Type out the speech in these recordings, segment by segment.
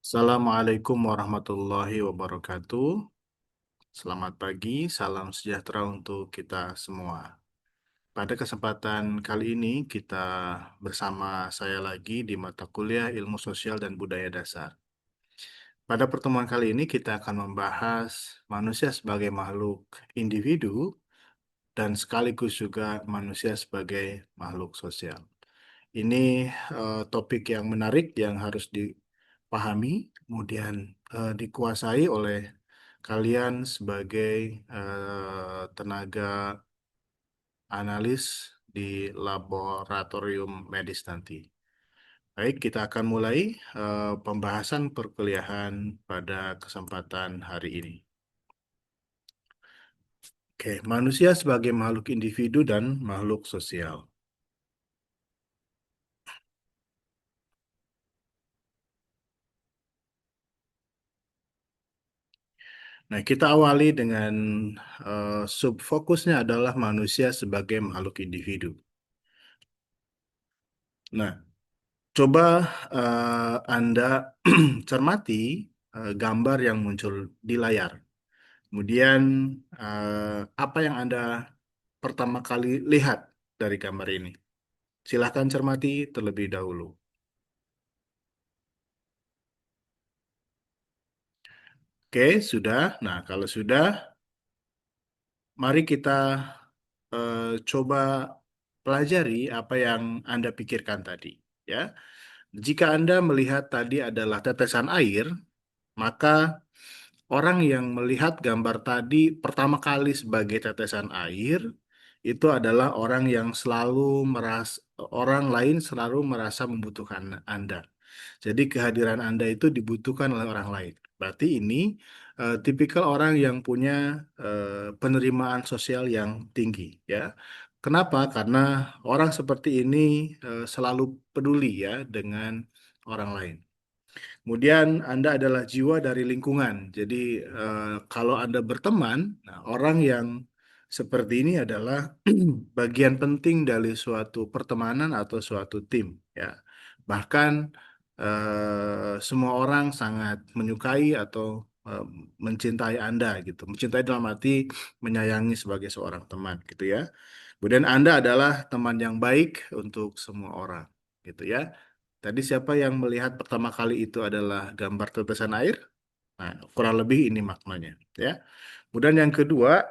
Assalamualaikum warahmatullahi wabarakatuh. Selamat pagi, salam sejahtera untuk kita semua. Pada kesempatan kali ini kita bersama saya lagi di mata kuliah Ilmu Sosial dan Budaya Dasar. Pada pertemuan kali ini kita akan membahas manusia sebagai makhluk individu dan sekaligus juga manusia sebagai makhluk sosial. Ini topik yang menarik yang harus dipahami, kemudian dikuasai oleh kalian sebagai tenaga analis di laboratorium medis nanti. Baik, kita akan mulai pembahasan perkuliahan pada kesempatan hari ini. Oke, manusia sebagai makhluk individu dan makhluk sosial. Nah, kita awali dengan subfokusnya adalah manusia sebagai makhluk individu. Nah, coba Anda cermati gambar yang muncul di layar. Kemudian, apa yang Anda pertama kali lihat dari gambar ini? Silahkan cermati terlebih dahulu. Oke, sudah. Nah, kalau sudah, mari kita eh, coba pelajari apa yang Anda pikirkan tadi. Ya, jika Anda melihat tadi adalah tetesan air, maka orang yang melihat gambar tadi pertama kali sebagai tetesan air itu adalah orang yang selalu merasa orang lain selalu merasa membutuhkan Anda. Jadi kehadiran Anda itu dibutuhkan oleh orang lain. Berarti ini tipikal orang yang punya penerimaan sosial yang tinggi, ya. Kenapa? Karena orang seperti ini selalu peduli ya dengan orang lain. Kemudian Anda adalah jiwa dari lingkungan. Jadi kalau Anda berteman, nah, orang yang seperti ini adalah bagian penting dari suatu pertemanan atau suatu tim, ya. Bahkan semua orang sangat menyukai atau eh, mencintai Anda gitu. Mencintai dalam arti menyayangi sebagai seorang teman gitu ya. Kemudian Anda adalah teman yang baik untuk semua orang gitu ya. Tadi siapa yang melihat pertama kali itu adalah gambar tetesan air? Nah, kurang lebih ini maknanya, ya. Kemudian yang kedua,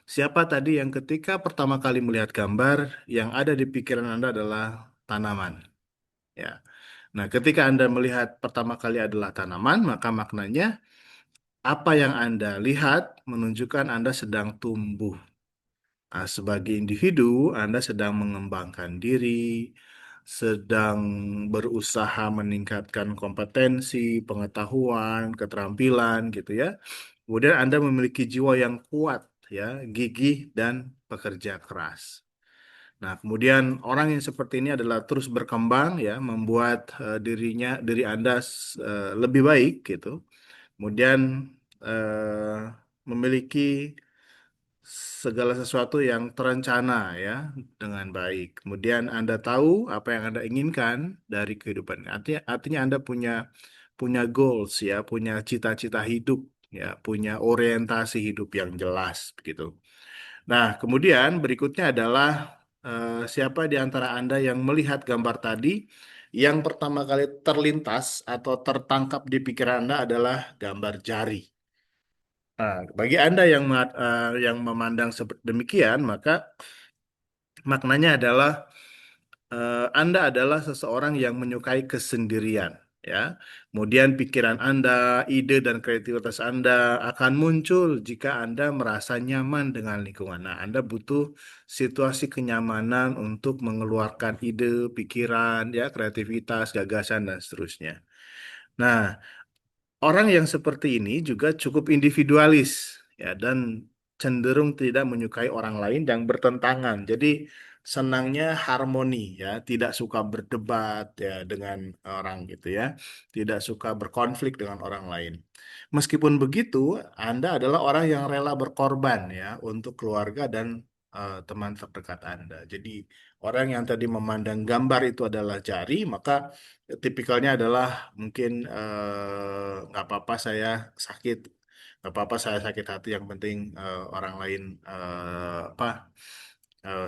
siapa tadi yang ketika pertama kali melihat gambar yang ada di pikiran Anda adalah tanaman, ya. Nah, ketika Anda melihat pertama kali adalah tanaman, maka maknanya apa yang Anda lihat menunjukkan Anda sedang tumbuh. Nah, sebagai individu, Anda sedang mengembangkan diri, sedang berusaha meningkatkan kompetensi, pengetahuan, keterampilan, gitu ya. Kemudian Anda memiliki jiwa yang kuat, ya, gigih dan pekerja keras. Nah, kemudian orang yang seperti ini adalah terus berkembang, ya, membuat diri Anda lebih baik, gitu. Kemudian memiliki segala sesuatu yang terencana ya dengan baik. Kemudian Anda tahu apa yang Anda inginkan dari kehidupan. Artinya Anda punya punya goals ya, punya cita-cita hidup ya, punya orientasi hidup yang jelas begitu. Nah, kemudian berikutnya adalah siapa di antara Anda yang melihat gambar tadi yang pertama kali terlintas atau tertangkap di pikiran Anda adalah gambar jari. Nah, bagi Anda yang memandang seperti demikian, maka maknanya adalah Anda adalah seseorang yang menyukai kesendirian, ya. Kemudian pikiran Anda, ide dan kreativitas Anda akan muncul jika Anda merasa nyaman dengan lingkungan. Nah, Anda butuh situasi kenyamanan untuk mengeluarkan ide, pikiran, ya, kreativitas, gagasan dan seterusnya. Nah, orang yang seperti ini juga cukup individualis ya dan cenderung tidak menyukai orang lain yang bertentangan. Jadi senangnya harmoni ya, tidak suka berdebat ya dengan orang gitu ya. Tidak suka berkonflik dengan orang lain. Meskipun begitu, Anda adalah orang yang rela berkorban ya untuk keluarga dan teman terdekat Anda. Jadi orang yang tadi memandang gambar itu adalah jari, maka tipikalnya adalah mungkin nggak apa-apa saya sakit, nggak apa-apa saya sakit hati, yang penting orang lain apa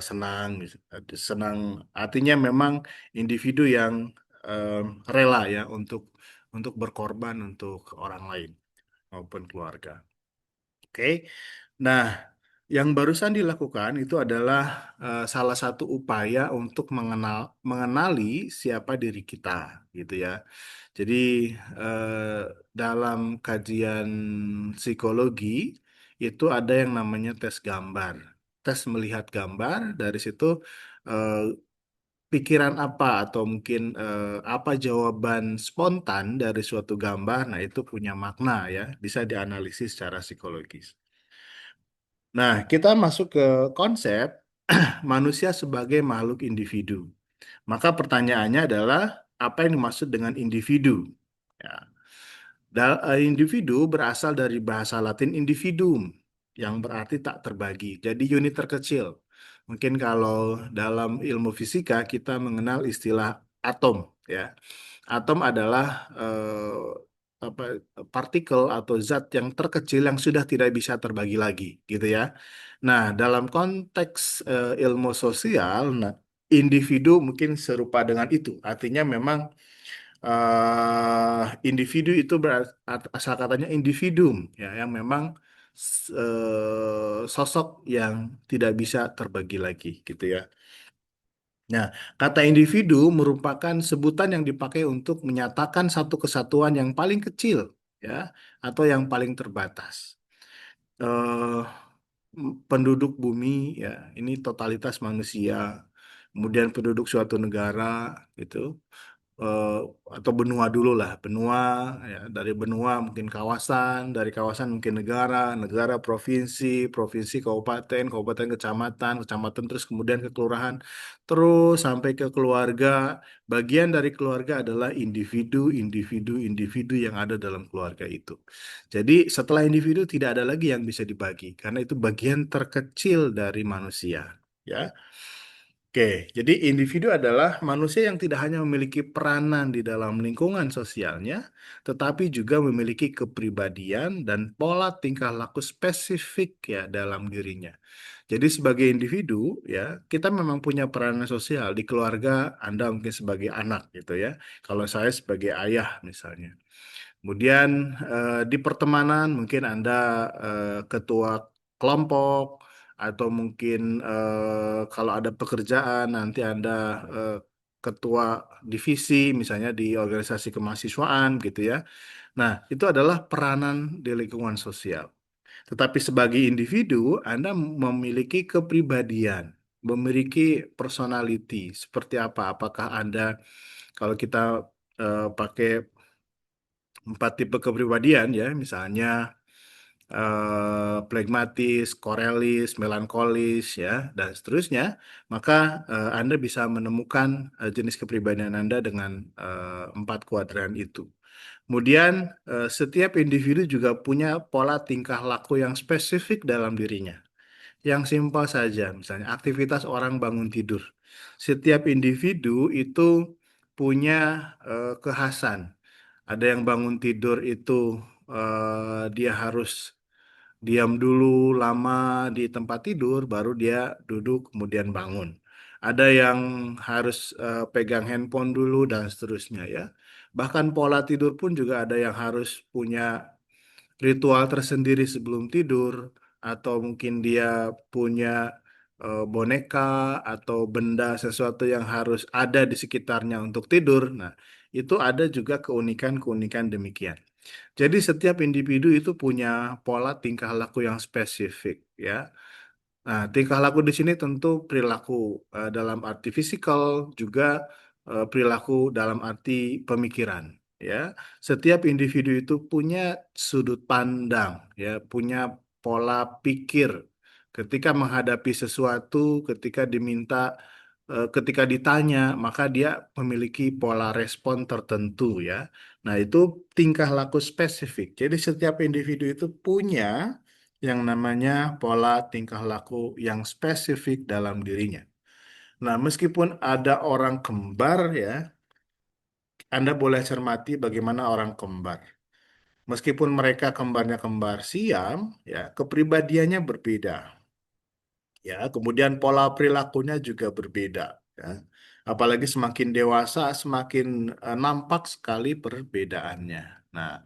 senang, gitu. Senang artinya memang individu yang eh, rela ya untuk berkorban untuk orang lain maupun keluarga. Oke. Nah, yang barusan dilakukan itu adalah salah satu upaya untuk mengenali siapa diri kita, gitu ya. Jadi dalam kajian psikologi itu ada yang namanya tes gambar. Tes melihat gambar, dari situ eh, pikiran apa atau mungkin apa jawaban spontan dari suatu gambar, nah itu punya makna ya, bisa dianalisis secara psikologis. Nah, kita masuk ke konsep manusia sebagai makhluk individu. Maka pertanyaannya adalah apa yang dimaksud dengan individu? Ya, individu berasal dari bahasa Latin individuum, yang berarti tak terbagi. Jadi unit terkecil. Mungkin kalau dalam ilmu fisika kita mengenal istilah atom, ya. Atom adalah apa, partikel atau zat yang terkecil yang sudah tidak bisa terbagi lagi, gitu ya. Nah, dalam konteks ilmu sosial, nah, individu mungkin serupa dengan itu. Artinya memang individu itu asal katanya individuum, ya, yang memang sosok yang tidak bisa terbagi lagi, gitu ya. Nah, kata individu merupakan sebutan yang dipakai untuk menyatakan satu kesatuan yang paling kecil, ya, atau yang paling terbatas. Eh, Penduduk bumi, ya, ini totalitas manusia. Kemudian penduduk suatu negara, gitu, eh, atau benua dulu lah, benua, ya, dari benua mungkin kawasan, dari kawasan mungkin negara, negara provinsi, provinsi kabupaten, kabupaten kecamatan, kecamatan terus kemudian ke kelurahan, terus sampai ke keluarga. Bagian dari keluarga adalah individu, individu, individu yang ada dalam keluarga itu. Jadi setelah individu tidak ada lagi yang bisa dibagi karena itu bagian terkecil dari manusia. Ya. Oke, jadi individu adalah manusia yang tidak hanya memiliki peranan di dalam lingkungan sosialnya, tetapi juga memiliki kepribadian dan pola tingkah laku spesifik ya dalam dirinya. Jadi sebagai individu ya, kita memang punya peranan sosial di keluarga, Anda mungkin sebagai anak gitu ya. Kalau saya sebagai ayah misalnya. Kemudian di pertemanan mungkin Anda ketua kelompok atau mungkin kalau ada pekerjaan nanti Anda eh, ketua divisi misalnya di organisasi kemahasiswaan gitu ya. Nah, itu adalah peranan di lingkungan sosial. Tetapi sebagai individu Anda memiliki kepribadian, memiliki personality seperti apa? Apakah Anda kalau kita pakai 4 tipe kepribadian ya, misalnya flegmatis, korelis, melankolis ya, dan seterusnya, maka Anda bisa menemukan jenis kepribadian Anda dengan 4 kuadran itu. Kemudian setiap individu juga punya pola tingkah laku yang spesifik dalam dirinya. Yang simpel saja, misalnya aktivitas orang bangun tidur. Setiap individu itu punya kekhasan. Ada yang bangun tidur itu dia harus diam dulu lama di tempat tidur, baru dia duduk kemudian bangun. Ada yang harus pegang handphone dulu dan seterusnya ya. Bahkan pola tidur pun juga ada yang harus punya ritual tersendiri sebelum tidur, atau mungkin dia punya boneka atau benda sesuatu yang harus ada di sekitarnya untuk tidur. Nah, itu ada juga keunikan-keunikan demikian. Jadi setiap individu itu punya pola tingkah laku yang spesifik, ya. Nah, tingkah laku di sini tentu perilaku dalam arti fisikal, juga perilaku dalam arti pemikiran, ya. Setiap individu itu punya sudut pandang, ya, punya pola pikir ketika menghadapi sesuatu, ketika diminta, ketika ditanya, maka dia memiliki pola respon tertentu, ya. Nah, itu tingkah laku spesifik. Jadi setiap individu itu punya yang namanya pola tingkah laku yang spesifik dalam dirinya. Nah, meskipun ada orang kembar ya, Anda boleh cermati bagaimana orang kembar. Meskipun mereka kembarnya kembar siam, ya, kepribadiannya berbeda. Ya, kemudian pola perilakunya juga berbeda. Ya. Apalagi semakin dewasa, semakin nampak sekali perbedaannya. Nah,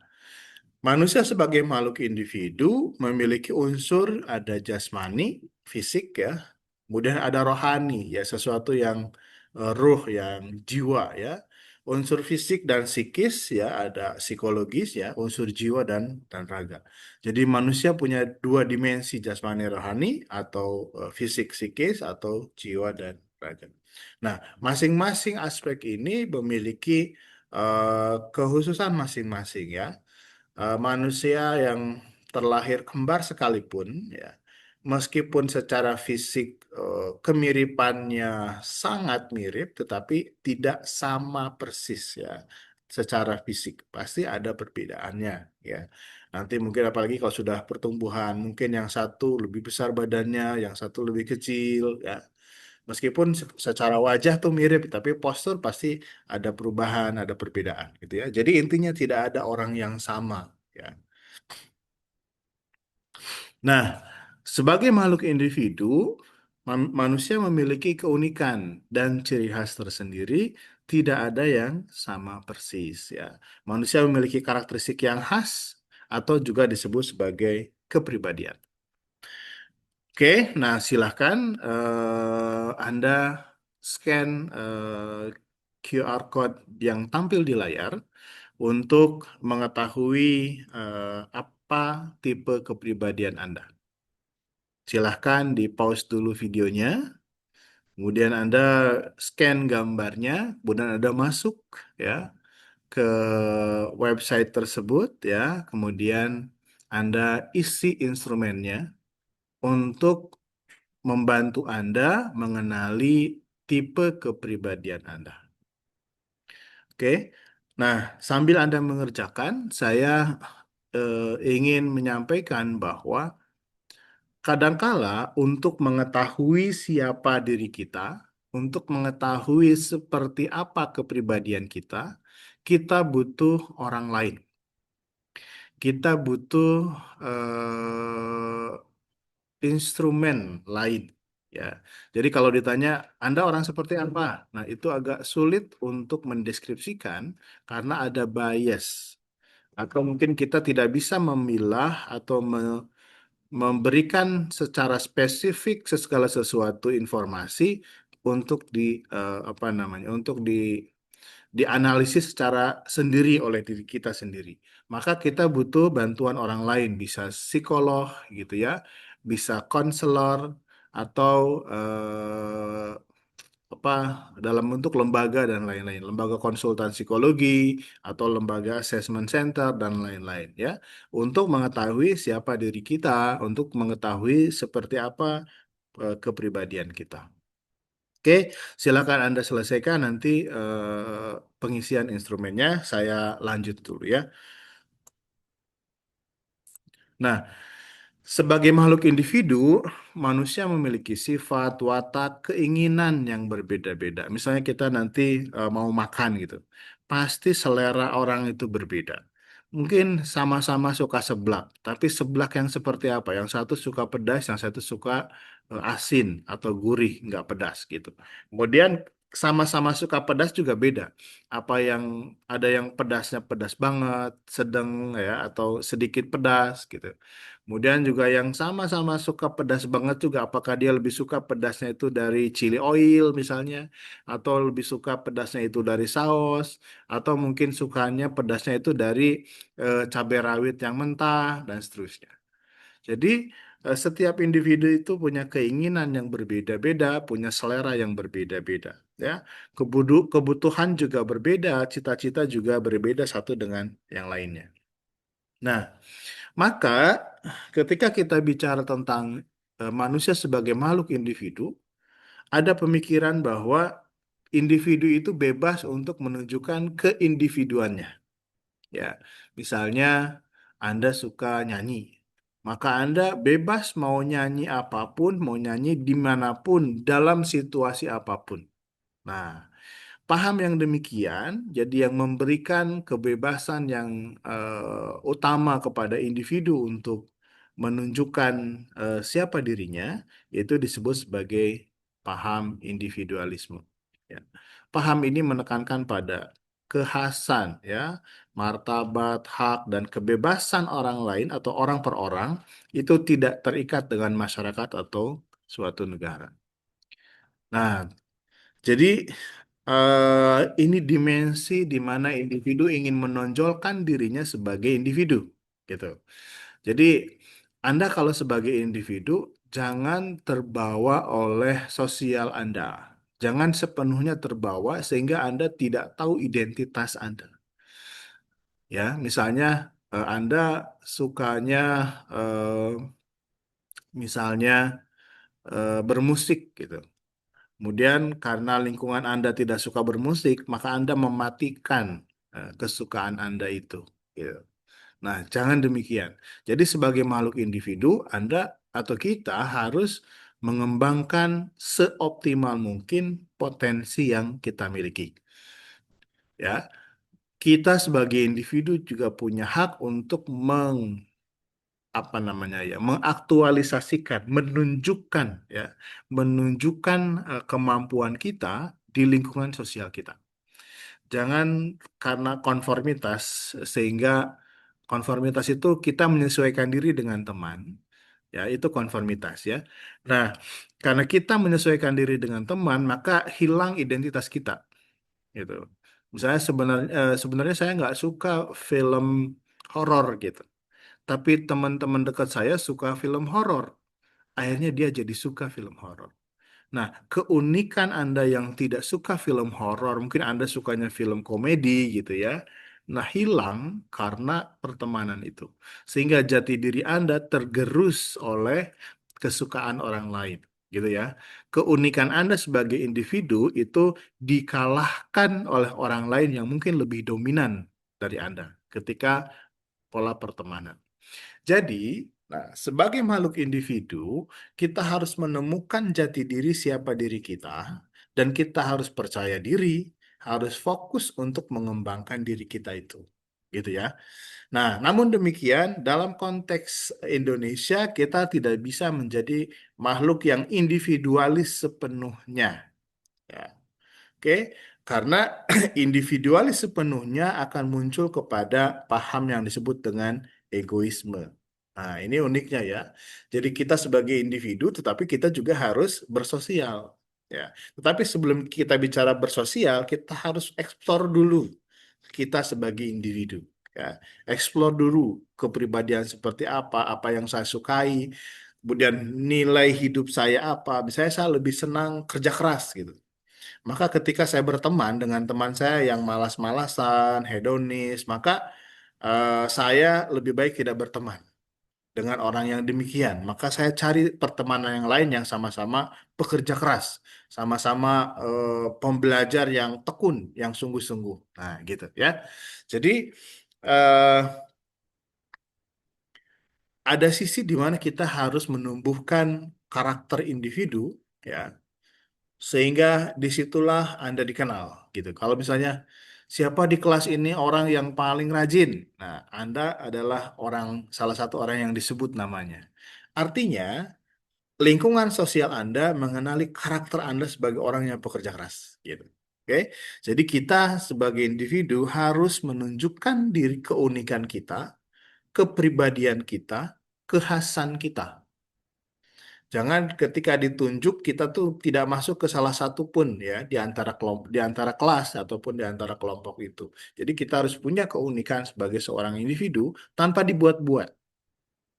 manusia sebagai makhluk individu memiliki unsur ada jasmani, fisik ya, kemudian ada rohani ya, sesuatu yang ruh, yang jiwa ya. Unsur fisik dan psikis ya, ada psikologis ya, unsur jiwa dan raga. Jadi manusia punya dua dimensi jasmani rohani atau fisik psikis atau jiwa dan raga. Nah, masing-masing aspek ini memiliki kehususan masing-masing ya. Manusia yang terlahir kembar sekalipun ya, meskipun secara fisik kemiripannya sangat mirip tetapi tidak sama persis ya, secara fisik pasti ada perbedaannya ya. Nanti mungkin apalagi kalau sudah pertumbuhan, mungkin yang satu lebih besar badannya, yang satu lebih kecil ya. Meskipun secara wajah tuh mirip, tapi postur pasti ada perubahan, ada perbedaan gitu ya. Jadi intinya tidak ada orang yang sama ya. Nah, sebagai makhluk individu, manusia memiliki keunikan dan ciri khas tersendiri, tidak ada yang sama persis ya. Manusia memiliki karakteristik yang khas atau juga disebut sebagai kepribadian. Oke, nah silahkan Anda scan QR code yang tampil di layar untuk mengetahui apa tipe kepribadian Anda. Silahkan di pause dulu videonya, kemudian Anda scan gambarnya, kemudian Anda masuk ya ke website tersebut ya, kemudian Anda isi instrumennya untuk membantu Anda mengenali tipe kepribadian Anda. Oke, nah sambil Anda mengerjakan, saya ingin menyampaikan bahwa kadangkala untuk mengetahui siapa diri kita, untuk mengetahui seperti apa kepribadian kita, kita butuh orang lain. Kita butuh instrumen lain. Ya, jadi kalau ditanya Anda orang seperti apa, nah itu agak sulit untuk mendeskripsikan karena ada bias atau mungkin kita tidak bisa memilah atau memberikan secara spesifik segala sesuatu informasi untuk apa namanya untuk dianalisis secara sendiri oleh diri kita sendiri. Maka kita butuh bantuan orang lain, bisa psikolog gitu ya, bisa konselor atau apa dalam bentuk lembaga dan lain-lain, lembaga konsultan psikologi atau lembaga assessment center dan lain-lain ya, untuk mengetahui siapa diri kita, untuk mengetahui seperti apa kepribadian kita. Oke, silakan Anda selesaikan nanti pengisian instrumennya. Saya lanjut dulu ya. Nah, sebagai makhluk individu, manusia memiliki sifat, watak, keinginan yang berbeda-beda. Misalnya kita nanti mau makan gitu, pasti selera orang itu berbeda. Mungkin sama-sama suka seblak, tapi seblak yang seperti apa? Yang satu suka pedas, yang satu suka asin atau gurih, nggak pedas gitu. Kemudian sama-sama suka pedas juga beda. Apa yang ada yang pedasnya pedas banget, sedang ya, atau sedikit pedas gitu. Kemudian juga yang sama-sama suka pedas banget juga, apakah dia lebih suka pedasnya itu dari chili oil misalnya, atau lebih suka pedasnya itu dari saus, atau mungkin sukanya pedasnya itu dari cabai rawit yang mentah, dan seterusnya. Jadi setiap individu itu punya keinginan yang berbeda-beda, punya selera yang berbeda-beda. Ya, kebutuhan juga berbeda, cita-cita juga berbeda satu dengan yang lainnya. Nah, maka ketika kita bicara tentang manusia sebagai makhluk individu, ada pemikiran bahwa individu itu bebas untuk menunjukkan keindividuannya. Ya, misalnya Anda suka nyanyi, Maka Anda bebas mau nyanyi apapun, mau nyanyi dimanapun, dalam situasi apapun. Nah, paham yang demikian, jadi yang memberikan kebebasan yang utama kepada individu untuk menunjukkan siapa dirinya, itu disebut sebagai paham individualisme. Ya. Paham ini menekankan pada kekhasan, ya, martabat, hak, dan kebebasan orang lain atau orang per orang itu tidak terikat dengan masyarakat atau suatu negara. Nah, jadi ini dimensi di mana individu ingin menonjolkan dirinya sebagai individu, gitu. Jadi Anda kalau sebagai individu jangan terbawa oleh sosial Anda. Jangan sepenuhnya terbawa sehingga Anda tidak tahu identitas Anda. Ya, misalnya Anda sukanya eh, misalnya bermusik gitu. Kemudian karena lingkungan Anda tidak suka bermusik, maka Anda mematikan kesukaan Anda itu. Gitu. Nah, jangan demikian. Jadi sebagai makhluk individu, Anda atau kita harus mengembangkan seoptimal mungkin potensi yang kita miliki. Ya, kita sebagai individu juga punya hak untuk apa namanya ya, mengaktualisasikan, menunjukkan ya, menunjukkan kemampuan kita di lingkungan sosial kita. Jangan karena konformitas sehingga konformitas itu kita menyesuaikan diri dengan teman, ya itu konformitas ya. Nah, karena kita menyesuaikan diri dengan teman, maka hilang identitas kita, gitu. Misalnya sebenarnya saya nggak suka film horor gitu. Tapi teman-teman dekat saya suka film horor. Akhirnya dia jadi suka film horor. Nah, keunikan Anda yang tidak suka film horor, mungkin Anda sukanya film komedi gitu ya. Nah, hilang karena pertemanan itu. Sehingga jati diri Anda tergerus oleh kesukaan orang lain, gitu ya. Keunikan Anda sebagai individu itu dikalahkan oleh orang lain yang mungkin lebih dominan dari Anda ketika pola pertemanan. Jadi, nah, sebagai makhluk individu, kita harus menemukan jati diri siapa diri kita, dan kita harus percaya diri, harus fokus untuk mengembangkan diri kita itu. Gitu ya. Nah, namun demikian, dalam konteks Indonesia, kita tidak bisa menjadi makhluk yang individualis sepenuhnya. Ya. Oke, karena individualis sepenuhnya akan muncul kepada paham yang disebut dengan egoisme. Nah, ini uniknya ya. Jadi kita sebagai individu, tetapi kita juga harus bersosial. Ya, tetapi sebelum kita bicara bersosial, kita harus eksplor dulu kita sebagai individu. Ya, eksplor dulu kepribadian seperti apa yang saya sukai, kemudian nilai hidup saya apa. Misalnya saya lebih senang kerja keras gitu. Maka ketika saya berteman dengan teman saya yang malas-malasan, hedonis, maka saya lebih baik tidak berteman dengan orang yang demikian. Maka saya cari pertemanan yang lain yang sama-sama pekerja keras, sama-sama pembelajar yang tekun, yang sungguh-sungguh. Nah, gitu ya. Jadi eh, ada sisi di mana kita harus menumbuhkan karakter individu, ya, sehingga disitulah Anda dikenal gitu. Kalau misalnya siapa di kelas ini orang yang paling rajin, nah Anda adalah salah satu orang yang disebut namanya. Artinya lingkungan sosial Anda mengenali karakter Anda sebagai orang yang pekerja keras gitu. Oke, jadi kita sebagai individu harus menunjukkan diri keunikan kita, kepribadian kita, kekhasan kita. Jangan ketika ditunjuk kita tuh tidak masuk ke salah satu pun ya di antara kelompok, di antara kelas ataupun di antara kelompok itu. Jadi kita harus punya keunikan sebagai seorang individu tanpa dibuat-buat,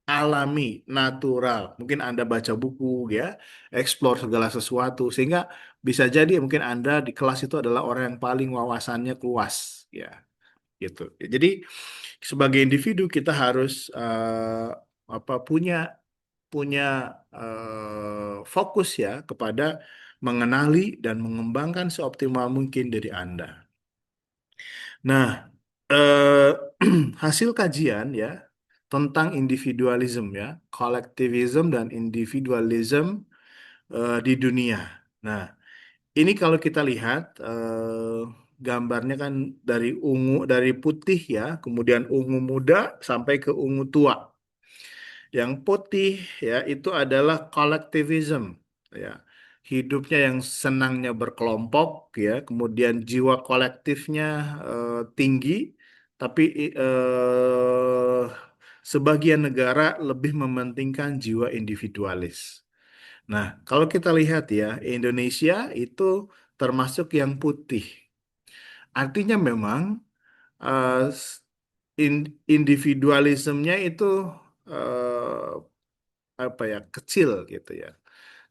alami, natural. Mungkin Anda baca buku ya, explore segala sesuatu sehingga bisa jadi mungkin Anda di kelas itu adalah orang yang paling wawasannya luas ya, gitu. Jadi sebagai individu kita harus punya punya fokus ya kepada mengenali dan mengembangkan seoptimal mungkin diri Anda. Nah, hasil kajian ya, tentang individualism ya, kolektivism dan individualism di dunia. Nah, ini kalau kita lihat gambarnya kan dari putih ya, kemudian ungu muda sampai ke ungu tua. Yang putih ya itu adalah collectivism ya. Hidupnya yang senangnya berkelompok ya, kemudian jiwa kolektifnya tinggi, tapi sebagian negara lebih mementingkan jiwa individualis. Nah, kalau kita lihat ya, Indonesia itu termasuk yang putih. Artinya memang eh, individualismenya itu eh, apa ya kecil gitu ya.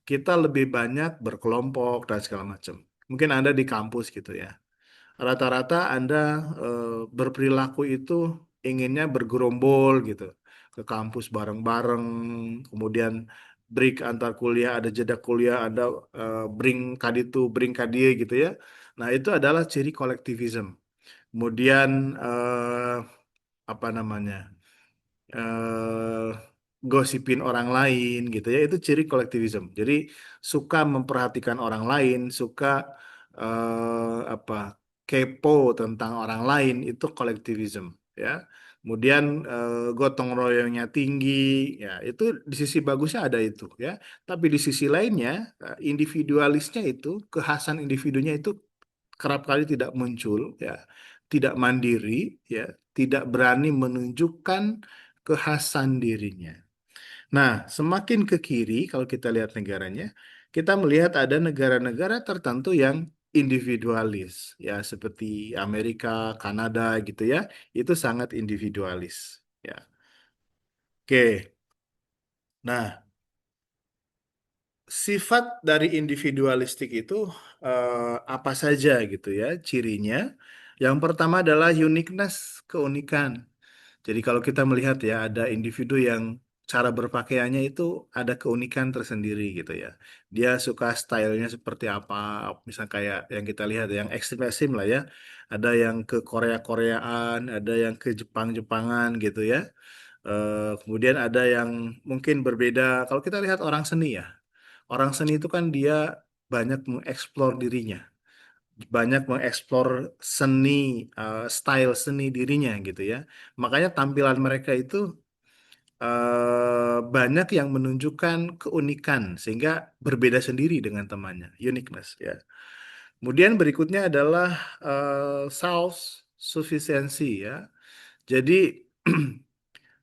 Kita lebih banyak berkelompok dan segala macam. Mungkin Anda di kampus gitu ya. Rata-rata Anda berperilaku itu inginnya bergerombol gitu ke kampus bareng-bareng, kemudian break antar kuliah, ada jeda kuliah, ada bring kaditu, bring kadie gitu ya. Nah, itu adalah ciri kolektivisme. Kemudian apa namanya? eh gosipin orang lain gitu ya itu ciri kolektivisme. Jadi suka memperhatikan orang lain, suka apa kepo tentang orang lain itu kolektivisme ya. Kemudian gotong royongnya tinggi ya itu di sisi bagusnya ada itu ya. Tapi di sisi lainnya individualisnya itu kekhasan individunya itu kerap kali tidak muncul ya, tidak mandiri ya, tidak berani menunjukkan kekhasan dirinya. Nah, semakin ke kiri, kalau kita lihat negaranya, kita melihat ada negara-negara tertentu yang individualis, ya, seperti Amerika, Kanada, gitu ya, itu sangat individualis, ya. Oke, nah, sifat dari individualistik itu apa saja gitu ya, cirinya. Yang pertama adalah uniqueness, keunikan. Jadi kalau kita melihat ya ada individu yang cara berpakaiannya itu ada keunikan tersendiri gitu ya. Dia suka stylenya seperti apa, misal kayak yang kita lihat yang ekstrim-ekstrim lah ya. Ada yang ke Korea-Koreaan, ada yang ke Jepang-Jepangan gitu ya. Kemudian ada yang mungkin berbeda. Kalau kita lihat orang seni ya, orang seni itu kan dia banyak mengeksplor dirinya, banyak mengeksplor seni, style seni dirinya gitu ya. Makanya tampilan mereka itu banyak yang menunjukkan keunikan sehingga berbeda sendiri dengan temannya, uniqueness ya. Kemudian berikutnya adalah self sufficiency ya. Jadi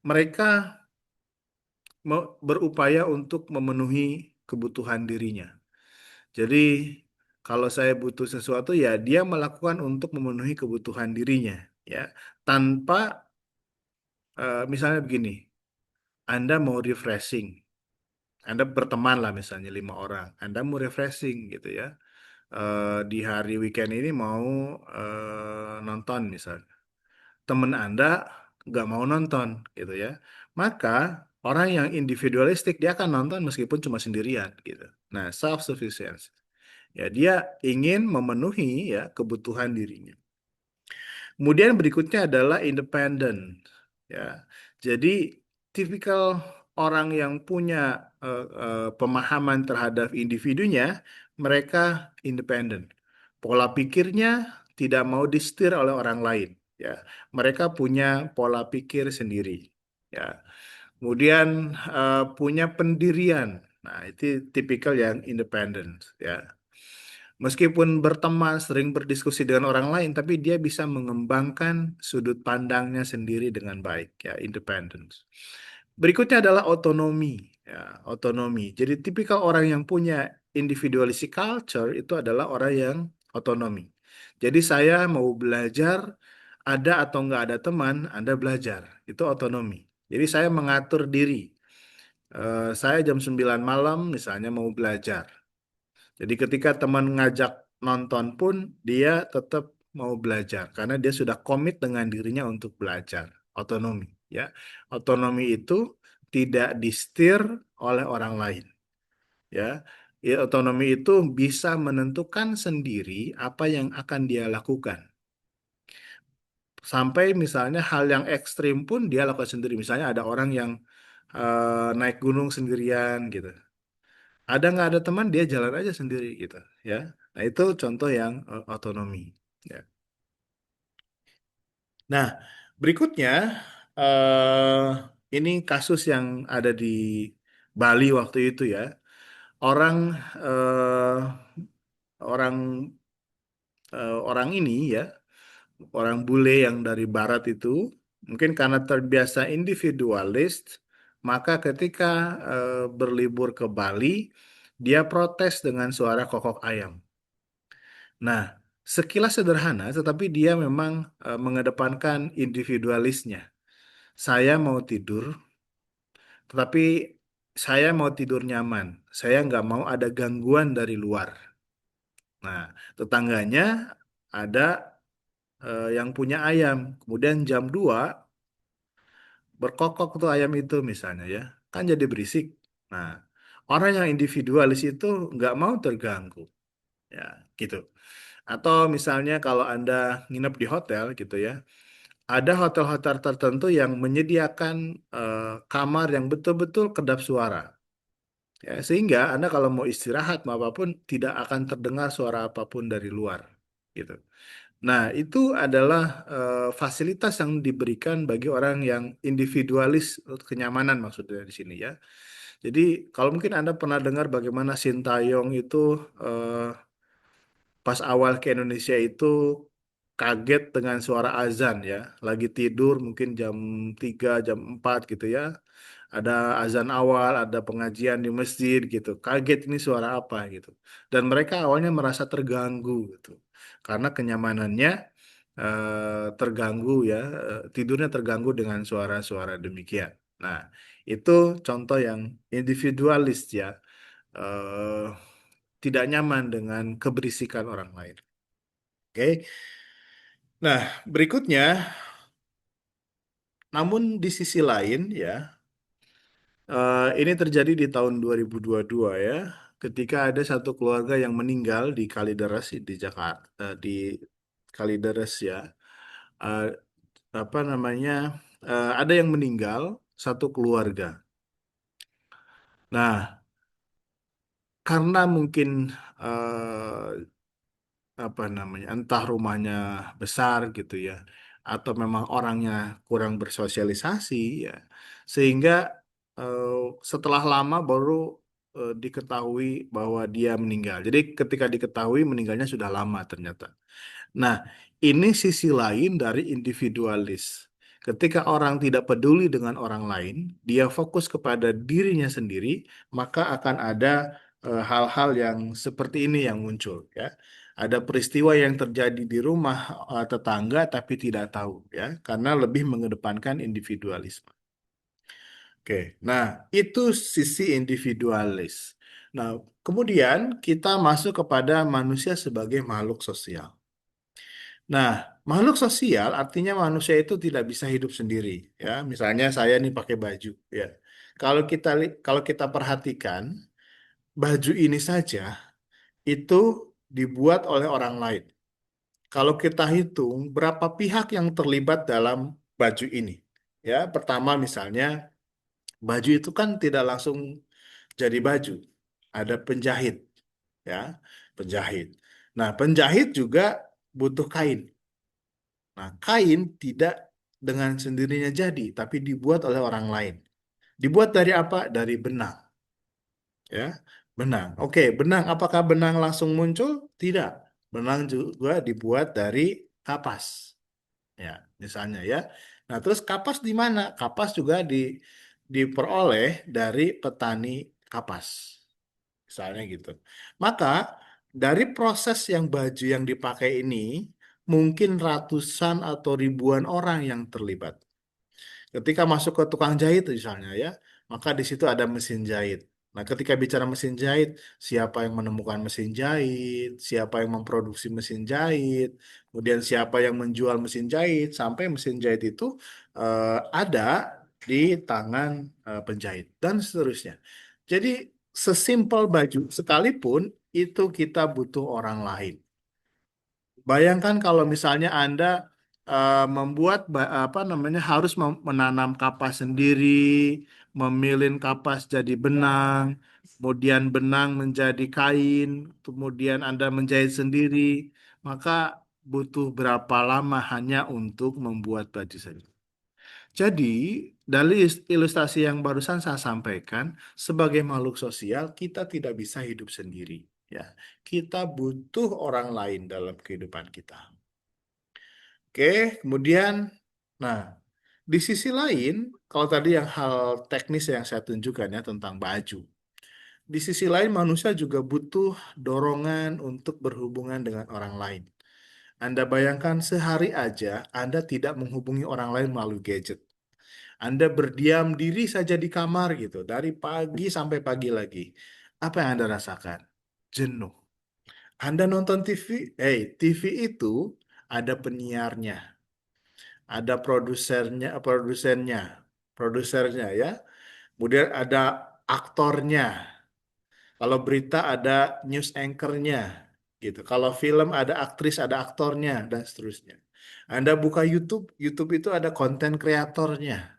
mereka berupaya untuk memenuhi kebutuhan dirinya. Jadi kalau saya butuh sesuatu ya dia melakukan untuk memenuhi kebutuhan dirinya ya tanpa misalnya begini, Anda mau refreshing, Anda berteman lah misalnya 5 orang, Anda mau refreshing gitu ya. Di hari weekend ini mau nonton misalnya, teman Anda nggak mau nonton gitu ya, maka orang yang individualistik dia akan nonton meskipun cuma sendirian gitu. Nah, self sufficiency ya dia ingin memenuhi ya kebutuhan dirinya. Kemudian berikutnya adalah independen. Ya, jadi tipikal orang yang punya pemahaman terhadap individunya, mereka independen. Pola pikirnya tidak mau disetir oleh orang lain. Ya, mereka punya pola pikir sendiri. Ya, kemudian punya pendirian. Nah, itu tipikal yang independen. Ya, meskipun berteman, sering berdiskusi dengan orang lain, tapi dia bisa mengembangkan sudut pandangnya sendiri dengan baik, ya, independence. Berikutnya adalah otonomi, ya, otonomi. Jadi tipikal orang yang punya individualistic culture itu adalah orang yang otonomi. Jadi saya mau belajar, ada atau nggak ada teman, Anda belajar. Itu otonomi. Jadi saya mengatur diri. Saya jam 9 malam misalnya mau belajar. Jadi ketika teman ngajak nonton pun dia tetap mau belajar karena dia sudah komit dengan dirinya untuk belajar. Otonomi, ya. Otonomi itu tidak disetir oleh orang lain, ya. Ya, otonomi itu bisa menentukan sendiri apa yang akan dia lakukan. Sampai misalnya hal yang ekstrim pun dia lakukan sendiri. Misalnya ada orang yang naik gunung sendirian gitu. Ada nggak ada teman dia jalan aja sendiri gitu ya. Nah itu contoh yang otonomi. Ya. Nah berikutnya ini kasus yang ada di Bali waktu itu ya. Orang eh, orang orang ini ya, orang bule yang dari barat itu mungkin karena terbiasa individualis, maka ketika berlibur ke Bali, dia protes dengan suara kokok ayam. Nah, sekilas sederhana, tetapi dia memang mengedepankan individualisnya. Saya mau tidur, tetapi saya mau tidur nyaman. Saya nggak mau ada gangguan dari luar. Nah, tetangganya ada yang punya ayam. Kemudian jam 2 berkokok tuh ayam itu misalnya ya. Kan jadi berisik. Nah, orang yang individualis itu nggak mau terganggu. Ya, gitu. Atau misalnya kalau Anda nginep di hotel gitu ya. Ada hotel-hotel tertentu yang menyediakan kamar yang betul-betul kedap suara. Ya, sehingga Anda kalau mau istirahat mau apapun tidak akan terdengar suara apapun dari luar. Gitu. Nah, itu adalah fasilitas yang diberikan bagi orang yang individualis, kenyamanan maksudnya di sini ya. Jadi, kalau mungkin Anda pernah dengar bagaimana Sintayong itu eh, pas awal ke Indonesia itu kaget dengan suara azan ya. Lagi tidur mungkin jam 3 jam 4 gitu ya. Ada azan awal, ada pengajian di masjid gitu. Kaget ini suara apa gitu. Dan mereka awalnya merasa terganggu gitu. Karena kenyamanannya terganggu ya, tidurnya terganggu dengan suara-suara demikian. Nah, itu contoh yang individualis ya, eh, tidak nyaman dengan keberisikan orang lain. Oke. Nah, berikutnya, namun di sisi lain ya, ini terjadi di tahun 2022 ya, ketika ada satu keluarga yang meninggal di Kalideres di Jakarta, di Kalideres ya. Eh, apa namanya? Ada yang meninggal satu keluarga. Nah, karena mungkin apa namanya, entah rumahnya besar gitu ya, atau memang orangnya kurang bersosialisasi ya, sehingga eh, setelah lama baru diketahui bahwa dia meninggal. Jadi ketika diketahui meninggalnya sudah lama ternyata. Nah, ini sisi lain dari individualis. Ketika orang tidak peduli dengan orang lain, dia fokus kepada dirinya sendiri, maka akan ada hal-hal yang seperti ini yang muncul, ya. Ada peristiwa yang terjadi di rumah tetangga tapi tidak tahu, ya, karena lebih mengedepankan individualisme. Oke, nah itu sisi individualis. Nah, kemudian kita masuk kepada manusia sebagai makhluk sosial. Nah, makhluk sosial artinya manusia itu tidak bisa hidup sendiri, ya. Misalnya saya nih pakai baju, ya. Kalau kita perhatikan baju ini saja itu dibuat oleh orang lain. Kalau kita hitung berapa pihak yang terlibat dalam baju ini, ya. Pertama misalnya baju itu kan tidak langsung jadi baju, ada penjahit, ya, penjahit. Nah, penjahit juga butuh kain. Nah, kain tidak dengan sendirinya jadi, tapi dibuat oleh orang lain. Dibuat dari apa? Dari benang, ya. Benang. Oke, benang. Apakah benang langsung muncul? Tidak. Benang juga dibuat dari kapas, ya, misalnya ya. Nah, terus kapas di mana? Kapas juga diperoleh dari petani kapas, misalnya gitu. Maka dari proses yang baju yang dipakai ini, mungkin ratusan atau ribuan orang yang terlibat. Ketika masuk ke tukang jahit misalnya ya, maka di situ ada mesin jahit. Nah, ketika bicara mesin jahit, siapa yang menemukan mesin jahit, siapa yang memproduksi mesin jahit, kemudian siapa yang menjual mesin jahit, sampai mesin jahit itu ada di tangan penjahit dan seterusnya. Jadi sesimpel baju sekalipun itu kita butuh orang lain. Bayangkan kalau misalnya Anda membuat apa namanya harus menanam kapas sendiri, memilin kapas jadi benang, kemudian benang menjadi kain, kemudian Anda menjahit sendiri, maka butuh berapa lama hanya untuk membuat baju saja. Jadi, dari ilustrasi yang barusan saya sampaikan, sebagai makhluk sosial, kita tidak bisa hidup sendiri. Ya, kita butuh orang lain dalam kehidupan kita. Oke, kemudian, nah, di sisi lain, kalau tadi yang hal teknis yang saya tunjukkan ya tentang baju, di sisi lain manusia juga butuh dorongan untuk berhubungan dengan orang lain. Anda bayangkan sehari aja Anda tidak menghubungi orang lain melalui gadget. Anda berdiam diri saja di kamar gitu, dari pagi sampai pagi lagi. Apa yang Anda rasakan? Jenuh. Anda nonton TV, TV itu ada penyiarnya, ada produsernya ya. Kemudian ada aktornya. Kalau berita ada news anchornya, gitu. Kalau film ada aktris, ada aktornya dan seterusnya. Anda buka YouTube, YouTube itu ada konten kreatornya.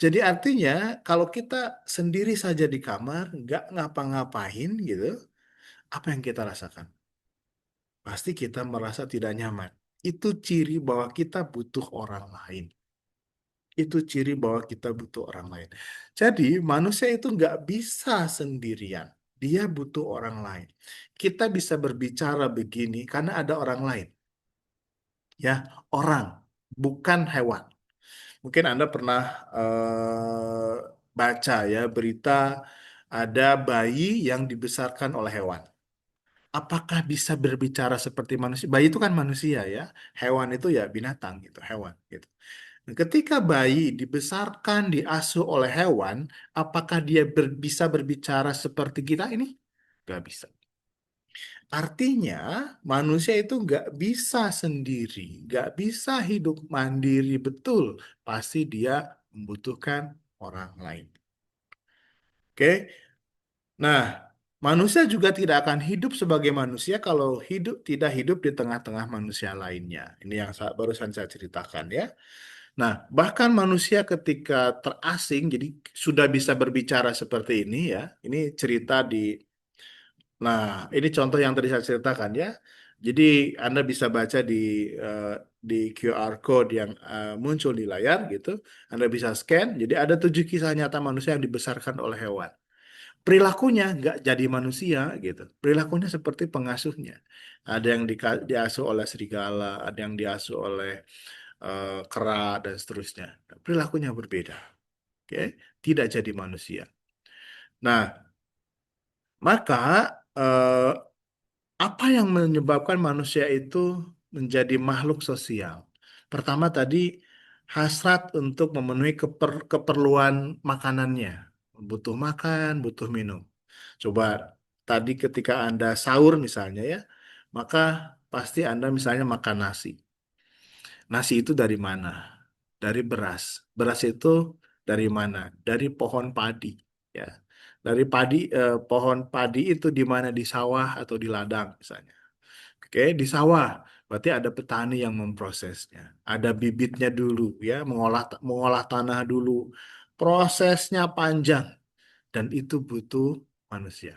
Jadi artinya kalau kita sendiri saja di kamar, nggak ngapa-ngapain gitu, apa yang kita rasakan? Pasti kita merasa tidak nyaman. Itu ciri bahwa kita butuh orang lain. Itu ciri bahwa kita butuh orang lain. Jadi manusia itu nggak bisa sendirian. Dia butuh orang lain. Kita bisa berbicara begini karena ada orang lain. Ya, orang, bukan hewan. Mungkin Anda pernah baca ya berita ada bayi yang dibesarkan oleh hewan. Apakah bisa berbicara seperti manusia? Bayi itu kan manusia ya, hewan itu ya binatang gitu, hewan gitu. Nah, ketika bayi dibesarkan, diasuh oleh hewan, apakah dia bisa berbicara seperti kita ini? Gak bisa. Artinya, manusia itu nggak bisa sendiri, nggak bisa hidup mandiri betul. Pasti dia membutuhkan orang lain. Oke, nah, manusia juga tidak akan hidup sebagai manusia kalau tidak hidup di tengah-tengah manusia lainnya. Ini yang barusan saya ceritakan ya. Nah, bahkan manusia ketika terasing, jadi sudah bisa berbicara seperti ini ya. Ini cerita di, nah ini contoh yang tadi saya ceritakan ya. Jadi Anda bisa baca eh, di QR code yang muncul di layar gitu. Anda bisa scan. Jadi ada 7 kisah nyata manusia yang dibesarkan oleh hewan. Perilakunya nggak jadi manusia gitu. Perilakunya seperti pengasuhnya. Ada yang diasuh oleh serigala, ada yang diasuh oleh kera dan seterusnya. Perilakunya berbeda, oke? Tidak jadi manusia. Nah, maka eh, apa yang menyebabkan manusia itu menjadi makhluk sosial? Pertama tadi hasrat untuk memenuhi keperluan makanannya, butuh makan, butuh minum. Coba tadi ketika Anda sahur misalnya ya, maka pasti Anda misalnya makan nasi. Nasi itu dari mana? Dari beras. Beras itu dari mana? Dari pohon padi, ya. Dari pohon padi itu di mana di sawah atau di ladang misalnya. Oke, di sawah berarti ada petani yang memprosesnya. Ada bibitnya dulu, ya, mengolah tanah dulu. Prosesnya panjang dan itu butuh manusia.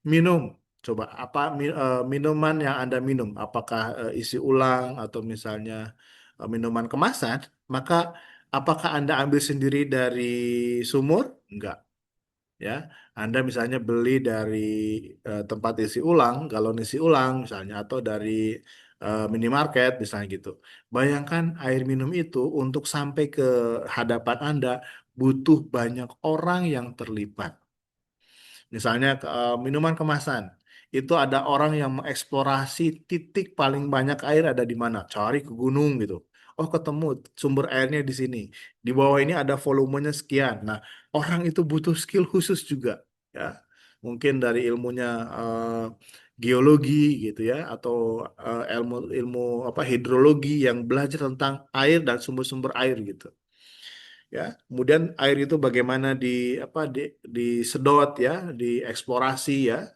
Minum, coba apa minuman yang Anda minum? Apakah isi ulang atau misalnya minuman kemasan? Maka apakah Anda ambil sendiri dari sumur? Enggak, ya. Anda misalnya beli dari tempat isi ulang, galon isi ulang misalnya, atau dari minimarket misalnya gitu. Bayangkan air minum itu untuk sampai ke hadapan Anda butuh banyak orang yang terlibat. Misalnya minuman kemasan. Itu ada orang yang mengeksplorasi titik paling banyak air ada di mana. Cari ke gunung gitu. Oh, ketemu sumber airnya di sini. Di bawah ini ada volumenya sekian. Nah, orang itu butuh skill khusus juga, ya. Mungkin dari ilmunya geologi gitu ya, atau ilmu ilmu apa hidrologi yang belajar tentang air dan sumber-sumber air gitu, ya. Kemudian air itu bagaimana disedot ya, dieksplorasi ya.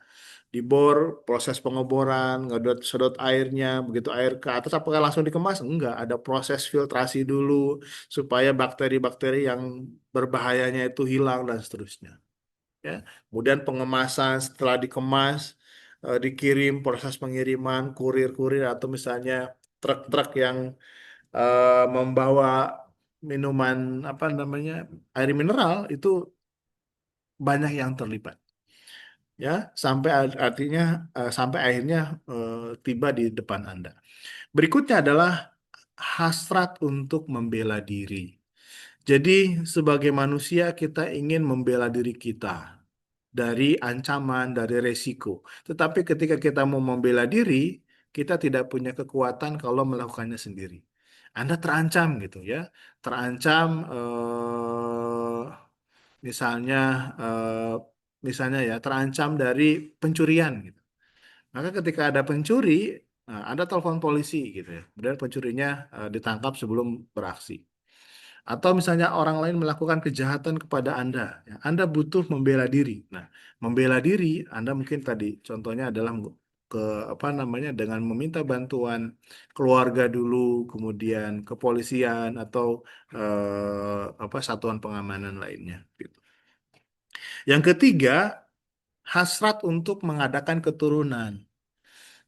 dibor, proses pengeboran, ngedot sedot airnya, begitu air ke atas apakah langsung dikemas? Enggak, ada proses filtrasi dulu supaya bakteri-bakteri yang berbahayanya itu hilang dan seterusnya. Ya. Kemudian pengemasan setelah dikemas, dikirim proses pengiriman kurir-kurir atau misalnya truk-truk yang membawa minuman apa namanya air mineral itu banyak yang terlibat ya sampai artinya sampai akhirnya tiba di depan Anda. Berikutnya adalah hasrat untuk membela diri. Jadi sebagai manusia kita ingin membela diri kita dari ancaman, dari resiko. Tetapi ketika kita mau membela diri, kita tidak punya kekuatan kalau melakukannya sendiri. Anda terancam gitu ya, terancam misalnya eh, misalnya ya terancam dari pencurian gitu. Maka ketika ada pencuri, Anda telepon polisi gitu ya. Kemudian pencurinya ditangkap sebelum beraksi. Atau misalnya orang lain melakukan kejahatan kepada Anda, ya, Anda butuh membela diri. Nah, membela diri Anda mungkin tadi contohnya adalah ke apa namanya dengan meminta bantuan keluarga dulu, kemudian kepolisian atau apa satuan pengamanan lainnya. Gitu. Yang ketiga, hasrat untuk mengadakan keturunan.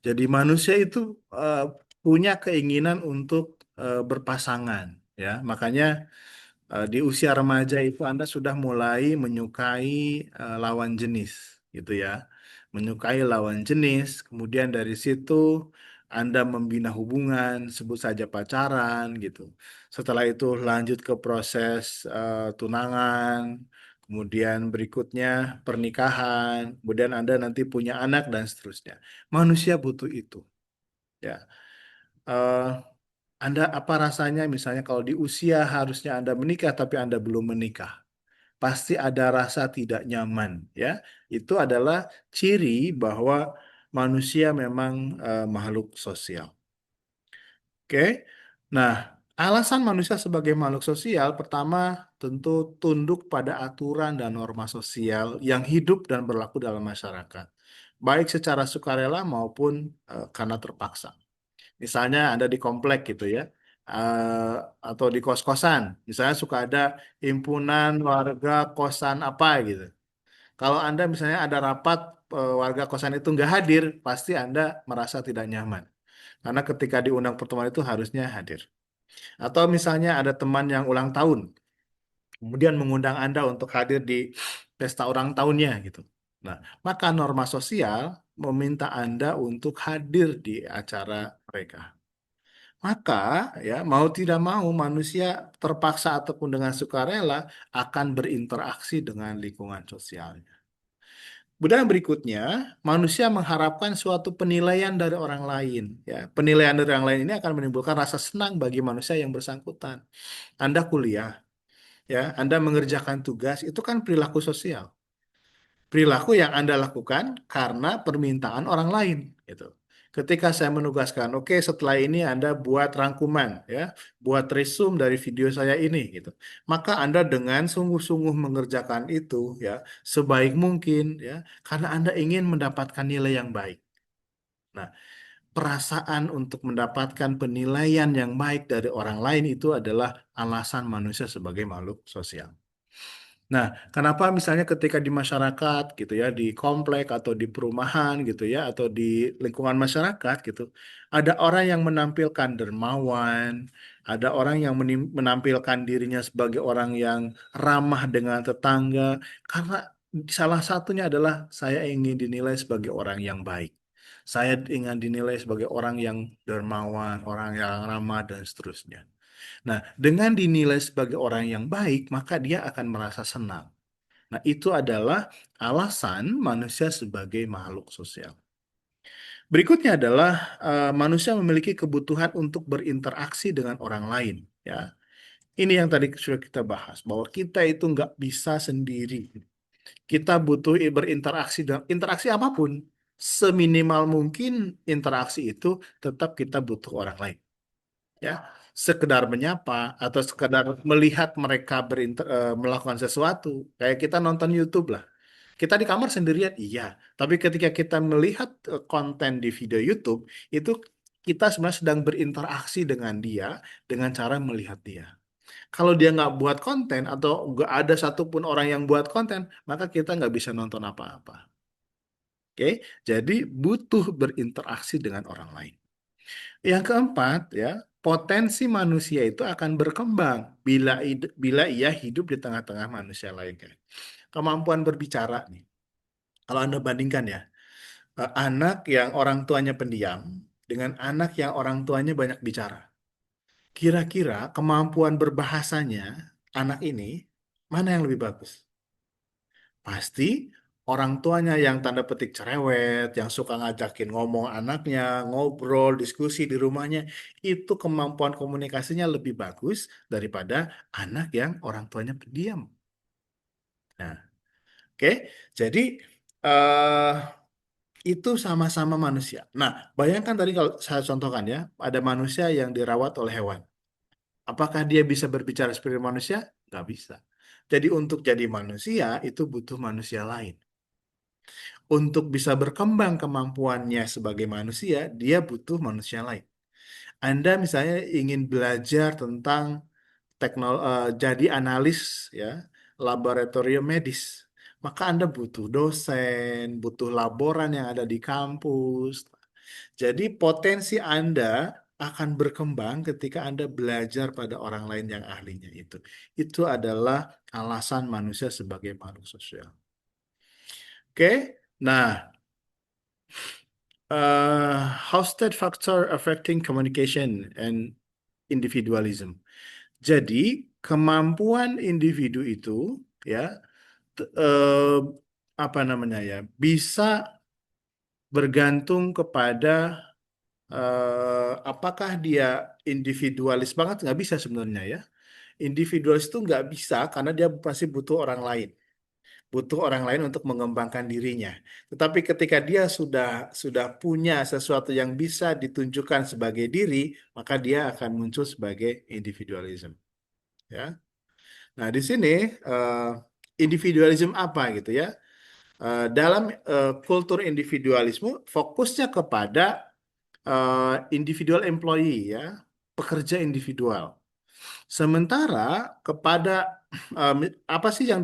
Jadi manusia itu eh, punya keinginan untuk berpasangan, ya. Makanya di usia remaja itu Anda sudah mulai menyukai lawan jenis, gitu ya. Menyukai lawan jenis, kemudian dari situ Anda membina hubungan, sebut saja pacaran, gitu. Setelah itu lanjut ke proses tunangan, kemudian berikutnya pernikahan, kemudian Anda nanti punya anak dan seterusnya. Manusia butuh itu, ya. Eh, Anda apa rasanya misalnya kalau di usia harusnya Anda menikah tapi Anda belum menikah? Pasti ada rasa tidak nyaman, ya. Itu adalah ciri bahwa manusia memang makhluk sosial. Oke. Nah, alasan manusia sebagai makhluk sosial pertama tentu tunduk pada aturan dan norma sosial yang hidup dan berlaku dalam masyarakat, baik secara sukarela maupun karena terpaksa. Misalnya Anda di komplek gitu ya, eh, atau di kos-kosan. Misalnya suka ada himpunan warga kosan apa gitu. Kalau Anda misalnya ada rapat warga kosan itu nggak hadir, pasti Anda merasa tidak nyaman. Karena ketika diundang pertemuan itu harusnya hadir. Atau misalnya ada teman yang ulang tahun, kemudian mengundang Anda untuk hadir di pesta ulang tahunnya gitu. Nah, maka norma sosial meminta Anda untuk hadir di acara mereka. Maka ya mau tidak mau manusia terpaksa ataupun dengan sukarela akan berinteraksi dengan lingkungan sosialnya. Kemudian berikutnya, manusia mengharapkan suatu penilaian dari orang lain. Ya, penilaian dari orang lain ini akan menimbulkan rasa senang bagi manusia yang bersangkutan. Anda kuliah, ya, Anda mengerjakan tugas, itu kan perilaku sosial. Perilaku yang Anda lakukan karena permintaan orang lain gitu. Ketika saya menugaskan, oke, setelah ini Anda buat rangkuman ya, buat resume dari video saya ini gitu. Maka Anda dengan sungguh-sungguh mengerjakan itu ya sebaik mungkin ya karena Anda ingin mendapatkan nilai yang baik. Nah, perasaan untuk mendapatkan penilaian yang baik dari orang lain itu adalah alasan manusia sebagai makhluk sosial. Nah, kenapa misalnya ketika di masyarakat gitu ya, di komplek atau di perumahan gitu ya, atau di lingkungan masyarakat gitu, ada orang yang menampilkan dermawan, ada orang yang menampilkan dirinya sebagai orang yang ramah dengan tetangga, karena salah satunya adalah saya ingin dinilai sebagai orang yang baik. Saya ingin dinilai sebagai orang yang dermawan, orang yang ramah, dan seterusnya. Nah, dengan dinilai sebagai orang yang baik, maka dia akan merasa senang. Nah, itu adalah alasan manusia sebagai makhluk sosial. Berikutnya adalah manusia memiliki kebutuhan untuk berinteraksi dengan orang lain. Ya, ini yang tadi sudah kita bahas bahwa kita itu nggak bisa sendiri. Kita butuh berinteraksi dengan interaksi apapun, seminimal mungkin interaksi itu tetap kita butuh orang lain. Ya, sekedar menyapa atau sekedar melihat mereka melakukan sesuatu kayak kita nonton YouTube lah Kita di kamar sendirian, iya. Tapi ketika kita melihat konten di video YouTube, itu kita sebenarnya sedang berinteraksi dengan dia dengan cara melihat dia. Kalau dia nggak buat konten atau nggak ada satupun orang yang buat konten, maka kita nggak bisa nonton apa-apa. Oke, jadi butuh berinteraksi dengan orang lain. Yang keempat, ya, potensi manusia itu akan berkembang bila ia hidup di tengah-tengah manusia lainnya. Kemampuan berbicara nih. Kalau Anda bandingkan ya, anak yang orang tuanya pendiam dengan anak yang orang tuanya banyak bicara. Kira-kira kemampuan berbahasanya anak ini mana yang lebih bagus? Pasti orang tuanya yang tanda petik cerewet, yang suka ngajakin ngomong anaknya, ngobrol, diskusi di rumahnya, itu kemampuan komunikasinya lebih bagus daripada anak yang orang tuanya pendiam. Nah, oke. Jadi eh itu sama-sama manusia. Nah, bayangkan tadi kalau saya contohkan ya, ada manusia yang dirawat oleh hewan. Apakah dia bisa berbicara seperti manusia? Nggak bisa. Jadi untuk jadi manusia itu butuh manusia lain. Untuk bisa berkembang kemampuannya sebagai manusia, dia butuh manusia lain. Anda misalnya ingin belajar tentang jadi analis ya, laboratorium medis, maka Anda butuh dosen, butuh laboran yang ada di kampus. Jadi potensi Anda akan berkembang ketika Anda belajar pada orang lain yang ahlinya itu. Itu adalah alasan manusia sebagai makhluk sosial. Oke, nah, Hofstede factor affecting communication and individualism. Jadi kemampuan individu itu ya apa namanya ya bisa bergantung kepada apakah dia individualis banget, nggak bisa sebenarnya ya. Individualis itu nggak bisa karena dia pasti butuh orang lain, butuh orang lain untuk mengembangkan dirinya. Tetapi ketika dia sudah punya sesuatu yang bisa ditunjukkan sebagai diri, maka dia akan muncul sebagai individualism. Ya. Nah, di sini eh, individualism apa gitu ya? Dalam kultur individualisme fokusnya kepada individual employee ya, pekerja individual. Sementara kepada em, apa sih yang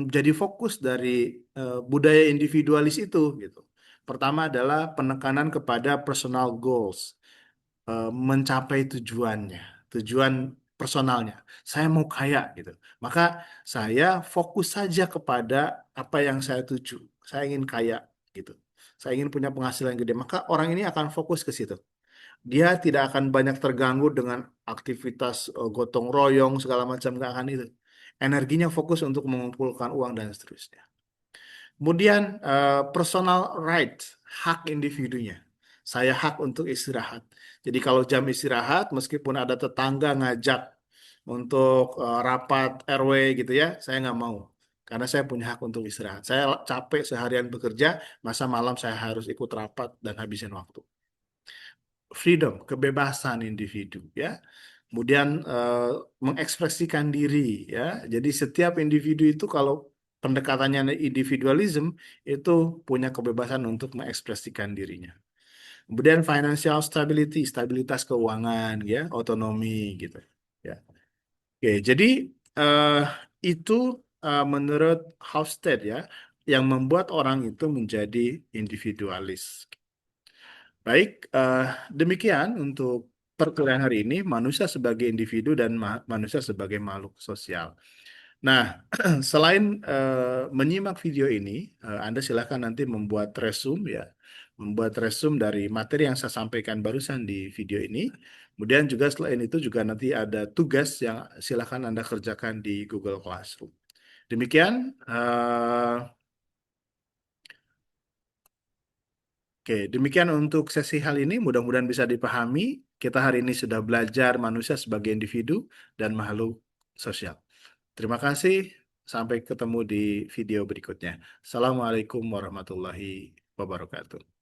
jadi fokus dari budaya individualis itu gitu. Pertama adalah penekanan kepada personal goals, mencapai tujuannya, tujuan personalnya. Saya mau kaya gitu. Maka saya fokus saja kepada apa yang saya tuju. Saya ingin kaya gitu. Saya ingin punya penghasilan gede. Maka orang ini akan fokus ke situ. Dia tidak akan banyak terganggu dengan aktivitas gotong royong segala macam, nggak akan itu. Energinya fokus untuk mengumpulkan uang dan seterusnya. Kemudian personal right, hak individunya. Saya hak untuk istirahat. Jadi kalau jam istirahat, meskipun ada tetangga ngajak untuk rapat RW gitu ya, saya nggak mau. Karena saya punya hak untuk istirahat. Saya capek seharian bekerja, masa malam saya harus ikut rapat dan habisin waktu. Freedom, kebebasan individu ya. Kemudian mengekspresikan diri ya. Jadi setiap individu itu kalau pendekatannya individualism itu punya kebebasan untuk mengekspresikan dirinya. Kemudian financial stability, stabilitas keuangan ya, otonomi gitu ya. Oke, jadi eh, itu menurut Hofstede ya yang membuat orang itu menjadi individualis. Baik, demikian untuk perkuliahan hari ini, manusia sebagai individu dan manusia sebagai makhluk sosial. Nah, selain menyimak video ini, Anda silakan nanti membuat resume ya, membuat resume dari materi yang saya sampaikan barusan di video ini. Kemudian juga selain itu juga nanti ada tugas yang silakan Anda kerjakan di Google Classroom. Demikian. Oke, demikian untuk sesi hal ini. Mudah-mudahan bisa dipahami. Kita hari ini sudah belajar manusia sebagai individu dan makhluk sosial. Terima kasih. Sampai ketemu di video berikutnya. Assalamualaikum warahmatullahi wabarakatuh.